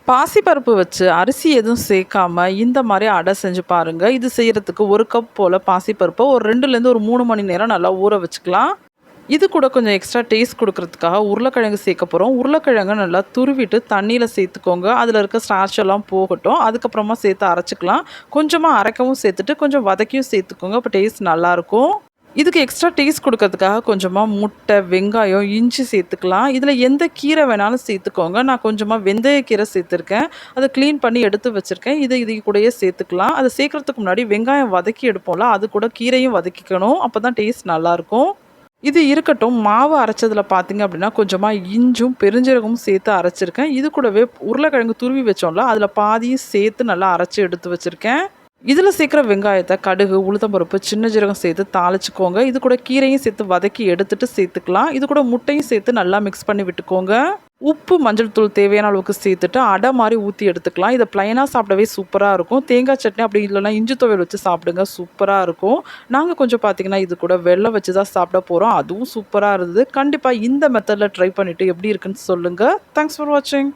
பாசிப்பருப்பு வச்சு அரிசி எதுவும் சேர்க்காம இந்த மாரி அடை செஞ்சு பாருங்க. இது செய்யறதுக்கு 1 கப் போல பாசிப்பருப்ப ஒரு 2லேருந்து ஒரு 3 மணி நேரம் நல்லா ஊற வச்சுக்கலாம். இது கூட கொஞ்சம் எக்ஸ்ட்ரா டேஸ்ட் குடுக்குறதுக்காக உருளைக்கிழங்கு சேர்க்க போறோம். உருளைக்கிழங்க நல்லா துருவிட்டு தண்ணீல சேர்த்துக்கோங்க. அதில இருக்க ஸ்டார்ச் எல்லாம் போகட்டும். அதுக்கப்புறமா சேர்த்து அரைச்சுக்கலாம். கொஞ்சமா அரைக்கவும் சேர்த்துட்டு கொஞ்சம் வதக்கியும் சேர்த்துக்கோங்க. அப்ப டேஸ்ட் நல்லாயிருக்கும். இதுக்கு எக்ஸ்ட்ரா டேஸ்ட் குடுக்கறதுக்காக கொஞ்சமா முட்டை, வெங்காயம், இஞ்சி சேர்த்துக்கலாம். இதில எந்த கீரை வேணாலும் சேர்த்துக்கோங்க. நான் கொஞ்சமா வெந்தயக்கீரை சேர்த்துருக்கேன். அத கிளீன் பண்ணி எடுத்து வச்சிருக்கேன். இது கூடயே சேர்த்துக்கலாம். அத சேர்க்கறதுக்கு முன்னாடி வெங்காயம் வதக்கி எடுப்போம்ல, அது கூட கீரையும் வதக்கிக்கணும். அப்பதான் டேஸ்ட் நல்லாயிருக்கும். இது இருக்கட்டும். மாவு அரைச்சதில பார்த்தீங்க அப்படின்னா, கொஞ்சமா இஞ்சும், பெருஞ்சீரகமும் சேர்த்து அரைச்சிருக்கேன். இது கூடவே உருளைக்கிழங்கு துருவி வச்சோம்ல, அதில பாதியும் சேர்த்து நல்லா அரைச்சு எடுத்து வச்சிருக்கேன். இதில சேர்க்குற வெங்காயத்த கடுகு, உளுத்தம்பருப்பு, சின்ன ஜீரகம் சேர்த்து தாளிச்சுக்கோங்க. இது கூட கீரையும் சேர்த்து வதக்கி எடுத்துட்டு சேர்த்துக்கலாம். இது கூட முட்டையும் சேர்த்து நல்லா மிக்ஸ் பண்ணி விட்டுக்கோங்க. உப்பு, மஞ்சள் தூள் தேவையான அளவுக்கு சேர்த்துட்டு அடை மாரி ஊத்தி எடுத்துக்கலாம். இத பிளைனா சாப்பிடவே சூப்பரா இருக்கும். தேங்காய் சட்னி அப்படி இல்லைனா இஞ்சி துவையல் வச்சு சாப்பிடுங்க. சூப்பரா இருக்கும். நாங்க கொஞ்சம் பார்த்தீங்கன்னா, இது கூட வெல்லம் வச்சு தான் சாப்பிட போறோம். அதுவும் சூப்பரா இருந்தது. கண்டிப்பா இந்த மெத்தட்ல ட்ரை பண்ணிட்டு எப்படி இருக்குன்னு சொல்லுங்க. தேங்க்ஸ் ஃபார் வாட்சிங்.